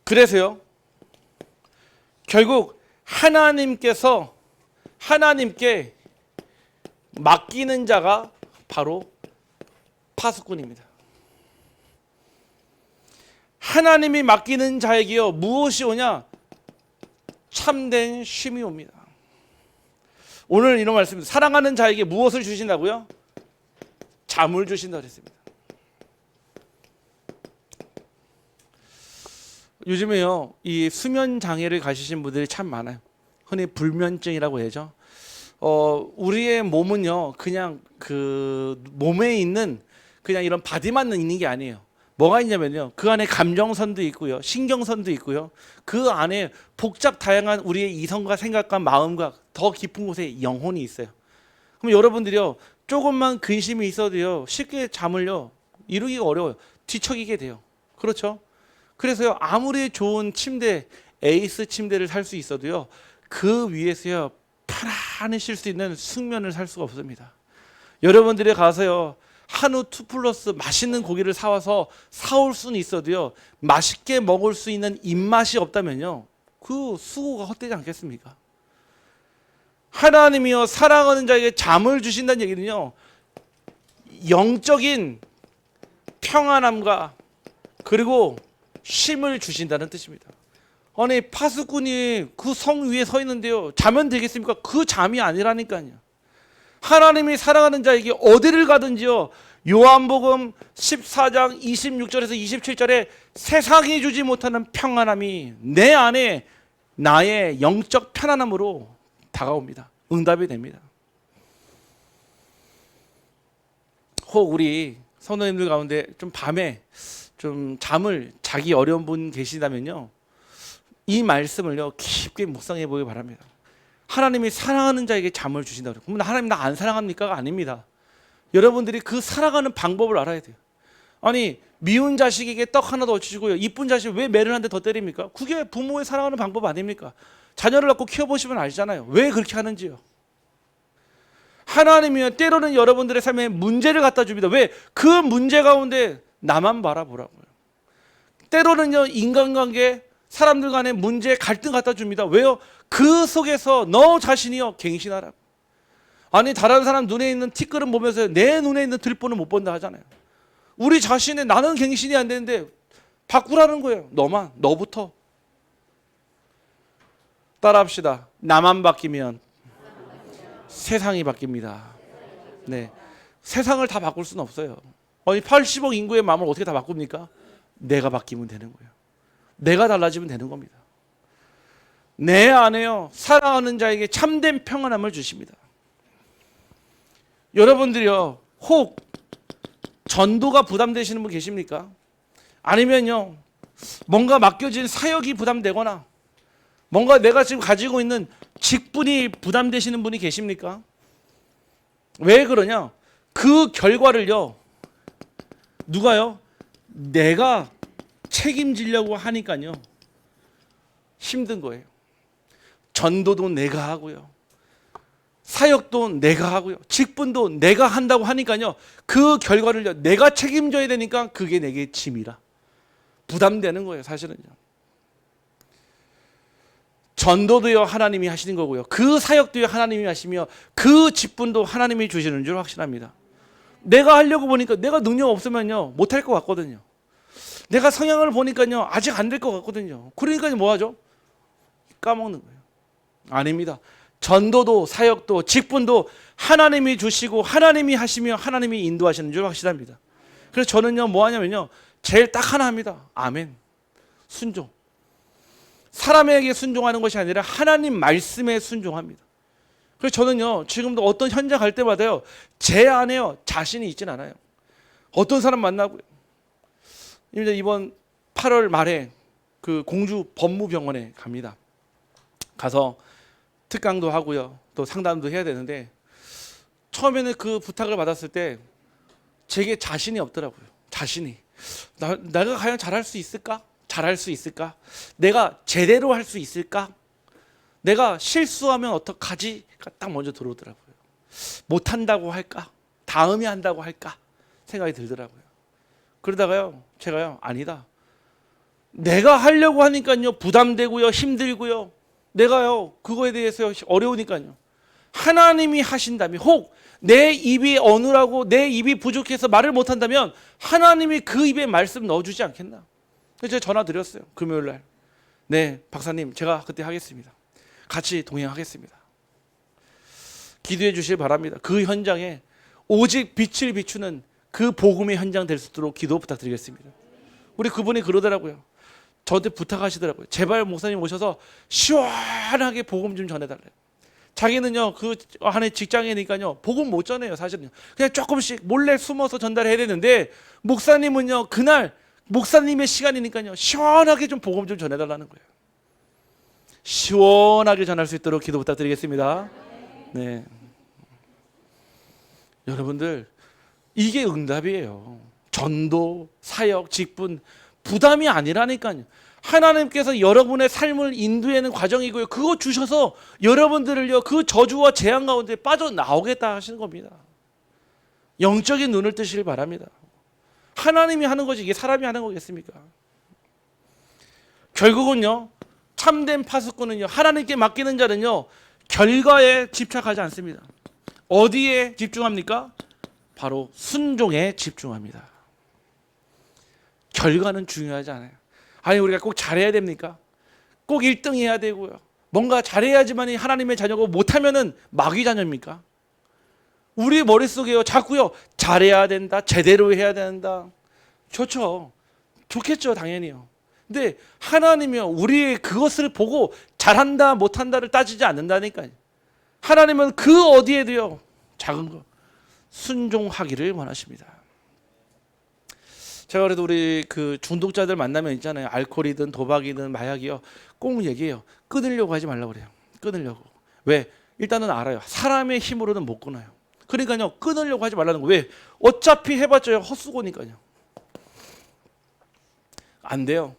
그래서요, 결국 하나님께 맡기는 자가 바로 파수꾼입니다. 하나님이 맡기는 자에게요, 무엇이 오냐? 참된 쉼이 옵니다. 오늘 이런 말씀입니다. 사랑하는 자에게 무엇을 주신다고요? 잠을 주신다고 했습니다. 요즘에요, 이 수면 장애를 가지신 분들이 참 많아요. 흔히 불면증이라고 하죠. 우리의 몸은요, 그냥 그 몸에 있는 그냥 이런 바디만 있는 게 아니에요. 뭐가 있냐면요, 그 안에 감정선도 있고요, 신경선도 있고요, 그 안에 복잡 다양한 우리의 이성과 생각과 마음과 더 깊은 곳에 영혼이 있어요. 그럼 여러분들이요, 조금만 근심이 있어도요, 쉽게 잠을요 이루기가 어려워요. 뒤척이게 돼요. 그렇죠? 그래서요, 아무리 좋은 침대, 에이스 침대를 살 수 있어도요, 그 위에서요 편안히 쉴 수 있는 숙면을 살 수가 없습니다. 여러분들이 가서요, 한우 2플러스 맛있는 고기를 사와서 사올 수는 있어도요, 맛있게 먹을 수 있는 입맛이 없다면요, 그 수고가 헛되지 않겠습니까? 하나님이요, 사랑하는 자에게 잠을 주신다는 얘기는요, 영적인 평안함과 그리고 쉼을 주신다는 뜻입니다. 아니, 파수꾼이 그 성 위에 서 있는데요, 자면 되겠습니까? 그 잠이 아니라니까요. 하나님이 사랑하는 자에게 어디를 가든지요, 요한복음 14장 26절에서 27절에 세상이 주지 못하는 평안함이 내 안에 나의 영적 편안함으로 다가옵니다. 응답이 됩니다. 혹 우리 성도님들 가운데 좀 밤에 좀 잠을 자기 어려운 분 계시다면요, 이 말씀을요 깊게 묵상해 보기 바랍니다. 하나님이 사랑하는 자에게 잠을 주신다고. 그러면 하나님 나 안 사랑합니까가 아닙니다. 여러분들이 그 살아가는 방법을 알아야 돼요. 아니, 미운 자식에게 떡 하나 더 주시고요, 이쁜 자식 왜 매를 한 대 더 때립니까? 그게 부모의 사랑하는 방법 아닙니까? 자녀를 낳고 키워보시면 알잖아요, 왜 그렇게 하는지요. 하나님이요, 때로는 여러분들의 삶에 문제를 갖다 줍니다. 왜? 그 문제 가운데 나만 바라보라고요. 때로는요, 인간관계, 사람들 간의 문제, 갈등 갖다 줍니다. 왜요? 그 속에서 너 자신이요 갱신하라고. 아니, 다른 사람 눈에 있는 티끌은 보면서 내 눈에 있는 들보는 못 본다 하잖아요. 우리 자신의 나는 갱신이 안 되는데 바꾸라는 거예요. 너부터. 따라합시다. 나만 바뀌면 세상이 바뀝니다. 네, 세상을 다 바꿀 수는 없어요. 아니, 80억 인구의 마음을 어떻게 다 바꿉니까? 내가 바뀌면 되는 거예요. 내가 달라지면 되는 겁니다. 내 안에요, 사랑하는 자에게 참된 평안함을 주십니다. 여러분들이요, 혹 전도가 부담되시는 분 계십니까? 아니면요, 뭔가 맡겨진 사역이 부담되거나 뭔가 내가 지금 가지고 있는 직분이 부담되시는 분이 계십니까? 왜 그러냐? 그 결과를요, 누가요? 내가 책임지려고 하니까요 힘든 거예요. 전도도 내가 하고요, 사역도 내가 하고요, 직분도 내가 한다고 하니까요, 그 결과를 내가 책임져야 되니까 그게 내게 짐이라 부담되는 거예요. 사실은요, 전도도요 하나님이 하시는 거고요, 그 사역도요 하나님이 하시며 그 직분도 하나님이 주시는 줄 확신합니다. 내가 하려고 보니까 내가 능력 없으면요 못할 것 같거든요. 내가 성향을 보니까요 아직 안 될 것 같거든요. 그러니까 뭐 하죠? 까먹는 거예요. 아닙니다. 전도도 사역도 직분도 하나님이 주시고 하나님이 하시며 하나님이 인도하시는 줄 확실합니다. 그래서 저는요 뭐 하냐면요 제일 딱 하나 합니다. 아멘. 순종. 사람에게 순종하는 것이 아니라 하나님 말씀에 순종합니다. 그래서 저는요, 지금도 어떤 현장 갈 때마다요, 제 안에요, 자신이 있진 않아요. 어떤 사람 만나고요. 이번 8월 말에 그 공주 법무병원에 갑니다. 가서 특강도 하고요, 또 상담도 해야 되는데, 처음에는 그 부탁을 받았을 때 제게 자신이 없더라고요. 자신이. 내가 과연 잘할 수 있을까? 잘할 수 있을까? 내가 제대로 할 수 있을까? 내가 실수하면 어떡하지? 딱 먼저 들어오더라고요. 못한다고 할까? 다음에 한다고 할까? 생각이 들더라고요. 그러다가요, 제가요, 아니다. 내가 하려고 하니까요, 부담되고요, 힘들고요. 내가요, 그거에 대해서 어려우니까요. 하나님이 하신다면, 혹 내 입이 어느라고 내 입이 부족해서 말을 못한다면 하나님이 그 입에 말씀 넣어주지 않겠나? 그래서 제가 전화 드렸어요. 금요일 날. 네, 박사님, 제가 그때 하겠습니다. 같이 동행하겠습니다. 기도해 주시길 바랍니다. 그 현장에 오직 빛을 비추는 그 복음의 현장 될 수 있도록 기도 부탁드리겠습니다. 우리 그분이 그러더라고요. 저한테 부탁하시더라고요. 제발 목사님 오셔서 시원하게 복음 좀 전해달래요. 자기는요, 그 안에 직장이니까요, 복음 못 전해요, 사실은요. 그냥 조금씩 몰래 숨어서 전달해야 되는데, 목사님은요, 그날 목사님의 시간이니까요, 시원하게 좀 복음 좀 전해달라는 거예요. 시원하게 전할 수 있도록 기도 부탁드리겠습니다. 네. 여러분들, 이게 응답이에요. 전도, 사역, 직분, 부담이 아니라니까요. 하나님께서 여러분의 삶을 인도하는 과정이고요. 그거 주셔서 여러분들을요, 그 저주와 재앙 가운데 빠져나오겠다 하시는 겁니다. 영적인 눈을 뜨시길 바랍니다. 하나님이 하는 거지 이게 사람이 하는 거겠습니까? 결국은요, 참된 파수꾼은요, 하나님께 맡기는 자는요, 결과에 집착하지 않습니다. 어디에 집중합니까? 바로 순종에 집중합니다. 결과는 중요하지 않아요. 아니, 우리가 꼭 잘해야 됩니까? 꼭 1등 해야 되고요. 뭔가 잘해야지만 하나님의 자녀고, 못하면은 마귀 자녀입니까? 우리 머릿속에요, 자꾸요, 잘해야 된다, 제대로 해야 된다. 좋죠. 좋겠죠, 당연히요. 근데 하나님이요, 우리의 그것을 보고 잘한다, 못한다를 따지지 않는다니까요. 하나님은 그 어디에도요, 작은 거 순종하기를 원하십니다. 제가 그래도 우리 그 중독자들 만나면 있잖아요. 알코올이든 도박이든 마약이요, 꼭 얘기해요. 끊으려고 하지 말라고 그래요. 끊으려고. 왜? 일단은 알아요. 사람의 힘으로는 못 끊어요. 그러니까요, 끊으려고 하지 말라는 거예요. 왜? 어차피 해봤자 헛수고니까요. 안 돼요.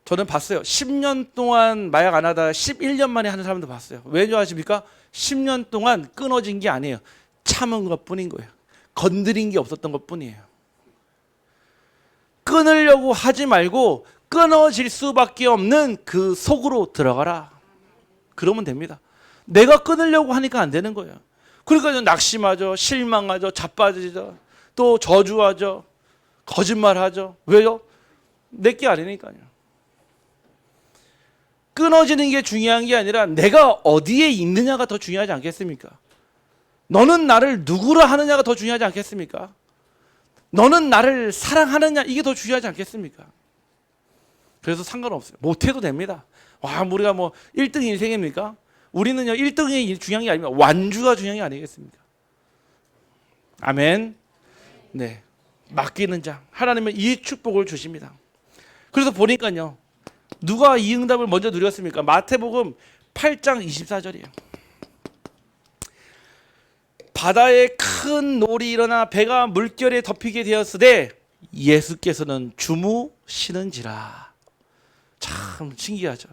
저는 봤어요. 10년 동안 마약 안 하다가 11년 만에 하는 사람도 봤어요. 왜냐 하십니까? 10년 동안 끊어진 게 아니에요. 참은 것 뿐인 거예요. 건드린 게 없었던 것 뿐이에요. 끊으려고 하지 말고 끊어질 수밖에 없는 그 속으로 들어가라. 그러면 됩니다. 내가 끊으려고 하니까 안 되는 거예요. 그러니까 낙심하죠, 실망하죠, 자빠지죠, 또 저주하죠, 거짓말하죠. 왜요? 내게 아니니까요. 끊어지는 게 중요한 게 아니라 내가 어디에 있느냐가 더 중요하지 않겠습니까? 너는 나를 누구라 하느냐가 더 중요하지 않겠습니까? 너는 나를 사랑하느냐, 이게 더 중요하지 않겠습니까? 그래서 상관없어요. 못해도 됩니다. 와, 우리가 뭐 1등 인생입니까? 우리는요, 1등이 중요한 게 아닙니다. 완주가 중요한 게 아니겠습니까? 아멘. 네, 맡기는 자, 하나님은 이 축복을 주십니다. 그래서 보니까요, 누가 이 응답을 먼저 누렸습니까? 마태복음 8장 24절이에요. 바다에 큰 놀이 일어나 배가 물결에 덮이게 되었으되 예수께서는 주무시는지라. 참 신기하죠.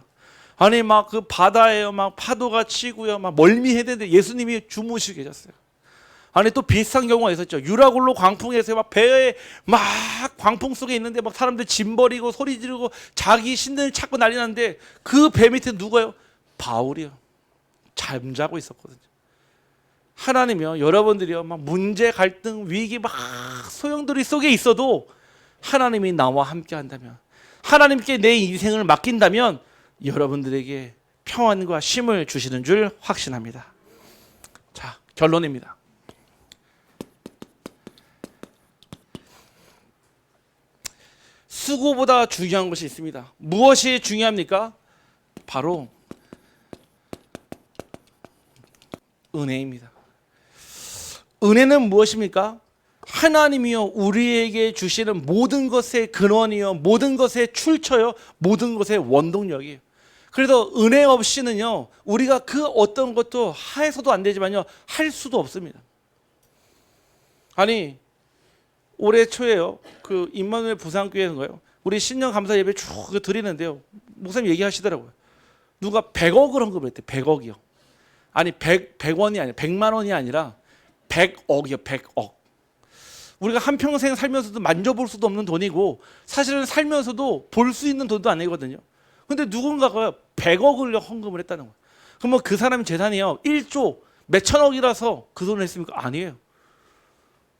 아니, 막 그 바다에요, 막 파도가 치고요, 막 멀미해대는데 예수님이 주무시고 계셨어요. 아니, 또 비슷한 경우가 있었죠. 유라굴로 광풍에서 막 배에 막 광풍 속에 있는데 막 사람들 짐 버리고 소리 지르고 자기 신들 찾고 난리 났는데 그 배 밑에 누가요? 바울이요. 잠자고 있었거든요. 하나님이요, 여러분들이요, 막 문제, 갈등, 위기 막 소용돌이 속에 있어도 하나님이 나와 함께 한다면, 하나님께 내 인생을 맡긴다면 여러분들에게 평안과 쉼을 주시는 줄 확신합니다. 자, 결론입니다. 수고보다 중요한 것이 있습니다. 무엇이 중요합니까? 바로 은혜입니다. 은혜는 무엇입니까? 하나님이요 우리에게 주시는 모든 것의 근원이요 모든 것의 출처요 모든 것의 원동력이에요. 그래서 은혜 없이는요 우리가 그 어떤 것도 해서도 안 되지만요 할 수도 없습니다. 아니 올해 초에요 그 임마누엘 부산교회인가요? 우리 신년 감사 예배 쭉 드리는데요 목사님 얘기하시더라고요. 누가 100억을 헌금을 했대. 100억이요. 아니 100원이 아니라 100만 원이 아니라 100억이요. 100억. 우리가 한평생 살면서도 만져볼 수도 없는 돈이고 사실은 살면서도 볼 수 있는 돈도 아니거든요. 근데 누군가가 100억을 헌금을 했다는 거예요. 그럼 그 사람 재산이요 1조 몇천억이라서 그 돈을 했습니까? 아니에요.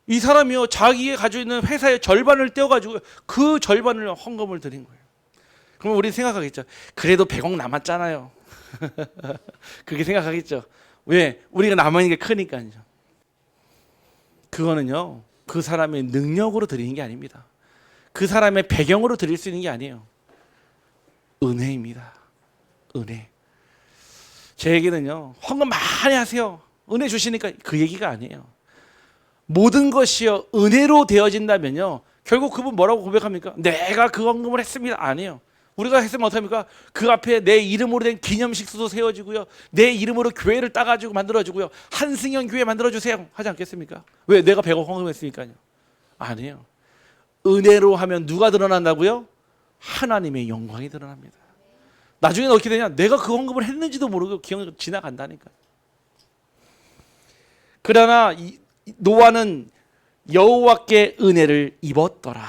이 사람이요 자기가 가지고 있는 회사의 절반을 떼어가지고 그 절반을 헌금을 드린 거예요. 그러면 우리 생각하겠죠. 그래도 100억 남았잖아요. 그렇게 생각하겠죠. 왜? 우리가 남아있는 게 크니까요. 그거는요 그 사람의 능력으로 드리는 게 아닙니다. 그 사람의 배경으로 드릴 수 있는 게 아니에요. 은혜입니다. 은혜. 제 얘기는요 헌금 많이 하세요 은혜 주시니까 그 얘기가 아니에요. 모든 것이요 은혜로 되어진다면요 결국 그분 뭐라고 고백합니까? 내가 그 헌금을 했습니다. 아니에요. 우리가 했으면 어떡합니까? 그 앞에 내 이름으로 된 기념식수도 세워지고요 내 이름으로 교회를 따가지고 만들어주고요 한승연 교회 만들어주세요 하지 않겠습니까? 왜? 내가 100억 헌금했으니까요. 아니에요. 은혜로 하면 누가 드러난다고요? 하나님의 영광이 드러납니다. 나중에는 어떻게 되냐? 내가 그 헌금을 했는지도 모르고 기억 지나간다니까. 그러나 노아는 여호와께 은혜를 입었더라.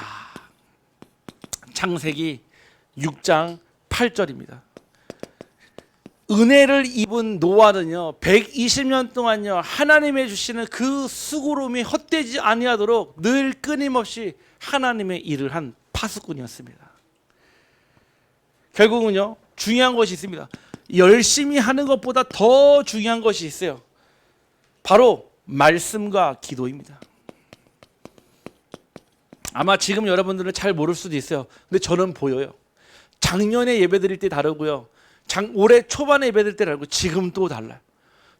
창세기 6장 8절입니다. 은혜를 입은 노아는요 120년 동안요 하나님의 주시는 그 수고로움이 헛되지 아니하도록 늘 끊임없이 하나님의 일을 한 파수꾼이었습니다. 결국은요 중요한 것이 있습니다. 열심히 하는 것보다 더 중요한 것이 있어요. 바로 말씀과 기도입니다. 아마 지금 여러분들은 잘 모를 수도 있어요. 근데 저는 보여요. 작년에 예배 드릴 때 다르고요 올해 초반에 예배 드릴 때 다르고 지금 또 달라요.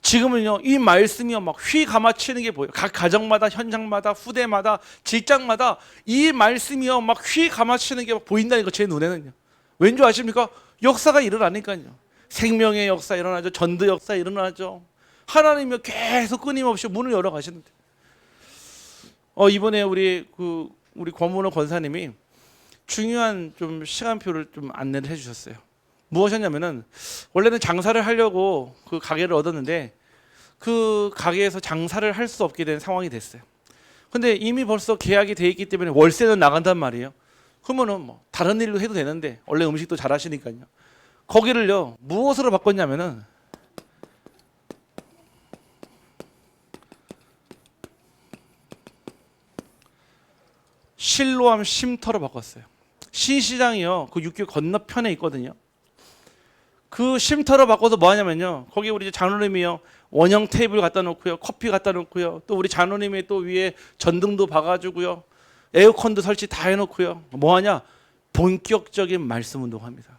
지금은요 이 말씀이요 막 휘감아치는 게 보여요. 각 가정마다 현장마다 후대마다 직장마다 이 말씀이요 막 휘감아치는 게 보인다니까 제 눈에는요. 왠지 아십니까? 역사가 일어나니까요. 생명의 역사 일어나죠. 전도 역사 일어나죠. 하나님이 계속 끊임없이 문을 열어 가시는데 이번에 우리 권문호 권사님이 중요한 좀 시간표를 좀 안내를 해주셨어요. 무엇이었냐면은 원래는 장사를 하려고 그 가게를 얻었는데 그 가게에서 장사를 할 수 없게 된 상황이 됐어요. 근데 이미 벌써 계약이 돼 있기 때문에 월세는 나간단 말이에요. 그러면은 뭐 다른 일로 해도 되는데 원래 음식도 잘 하시니까요. 거기를요 무엇으로 바꿨냐면은 실로암 쉼터로 바꿨어요. 신시장이요 그 육교 건너편에 있거든요. 그 쉼터로 바꿔서 뭐 하냐면요 거기 우리 장로님이요 원형 테이블 갖다 놓고요 커피 갖다 놓고요 또 우리 장로님이 또 위에 전등도 봐가지고요 에어컨도 설치 다 해놓고요 뭐 하냐 본격적인 말씀 운동합니다.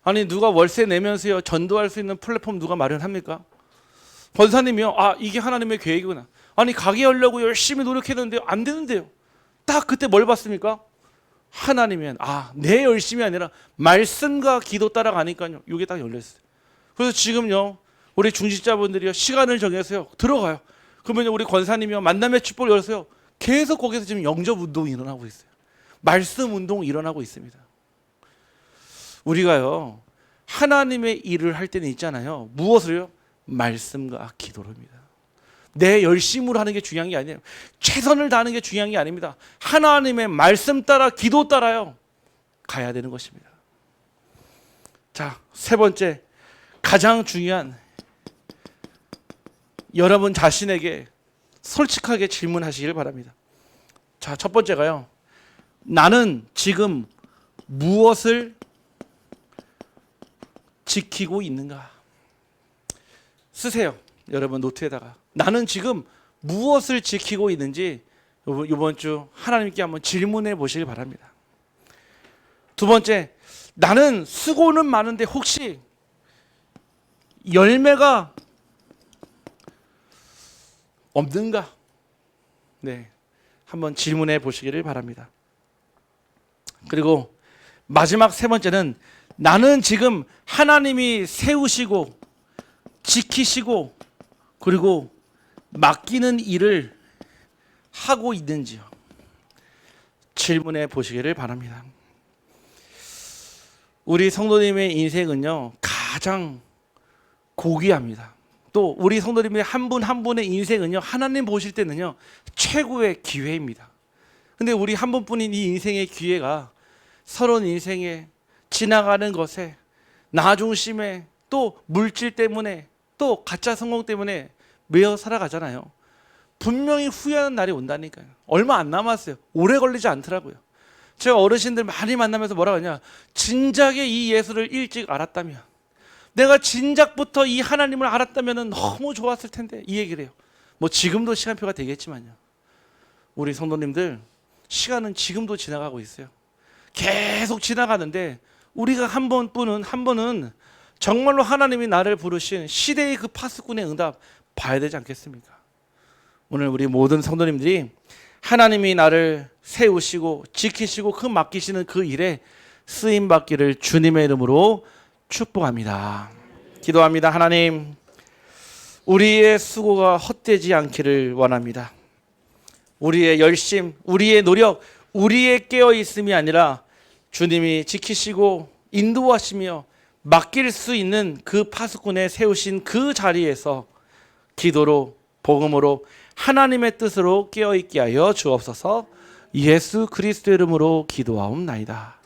아니 누가 월세 내면서요 전도할 수 있는 플랫폼 누가 마련합니까? 권사님이요 이게 하나님의 계획이구나. 아니 가게 열려고 열심히 노력했는데 안 되는데요. 딱 그때 뭘 봤습니까? 하나님이 내 열심이 아니라 말씀과 기도 따라가니까요 이게 딱 열렸어요. 그래서 지금요 우리 중직자분들이요 시간을 정해서요 들어가요. 그러면 우리 권사님이요 만남의 축복을 열어서요 계속 거기서 지금 영접 운동이 일어나고 있어요. 말씀 운동이 일어나고 있습니다. 우리가요 하나님의 일을 할 때는 있잖아요 무엇을요? 말씀과 기도로입니다. 내 열심으로 하는 게 중요한 게 아니에요. 최선을 다하는 게 중요한 게 아닙니다. 하나님의 말씀 따라 기도 따라요 가야 되는 것입니다. 자, 세 번째 가장 중요한 여러분 자신에게 솔직하게 질문하시길 바랍니다. 자, 첫 번째가요 나는 지금 무엇을 지키고 있는가? 쓰세요. 여러분 노트에다가 나는 지금 무엇을 지키고 있는지 이번 주 하나님께 한번 질문해 보시길 바랍니다. 두 번째, 나는 수고는 많은데 혹시 열매가 없는가? 네, 한번 질문해 보시기를 바랍니다. 그리고 마지막 세 번째는 나는 지금 하나님이 세우시고 지키시고 그리고 맡기는 일을 하고 있는지요? 질문해 보시기를 바랍니다. 우리 성도님의 인생은요, 가장 고귀합니다. 또 우리 성도님의 한 분 한 분의 인생은요, 하나님 보실 때는요, 최고의 기회입니다. 근데 우리 한 분뿐인 이 인생의 기회가 서로는 인생에 지나가는 것에, 나 중심에, 또 물질 때문에, 또 가짜 성공 때문에 매여 살아가잖아요. 분명히 후회하는 날이 온다니까요. 얼마 안 남았어요. 오래 걸리지 않더라고요. 제가 어르신들 많이 만나면서 뭐라고 하냐, 진작에 이 예수를 일찍 알았다면, 내가 진작부터 이 하나님을 알았다면 너무 좋았을 텐데, 이 얘기를 해요. 뭐 지금도 시간표가 되겠지만요, 우리 성도님들 시간은 지금도 지나가고 있어요. 계속 지나가는데 우리가 한 번은 정말로 하나님이 나를 부르신 시대의 그 파수꾼의 응답 봐야 되지 않겠습니까? 오늘 우리 모든 성도님들이 하나님이 나를 세우시고 지키시고 그 맡기시는 그 일에 쓰임 받기를 주님의 이름으로 축복합니다. 기도합니다. 하나님, 우리의 수고가 헛되지 않기를 원합니다. 우리의 열심, 우리의 노력, 우리의 깨어있음이 아니라 주님이 지키시고 인도하시며 맡길 수 있는 그 파수꾼에 세우신 그 자리에서 기도로, 복음으로, 하나님의 뜻으로 깨어있게 하여 주옵소서. 예수 그리스도의 이름으로 기도하옵나이다.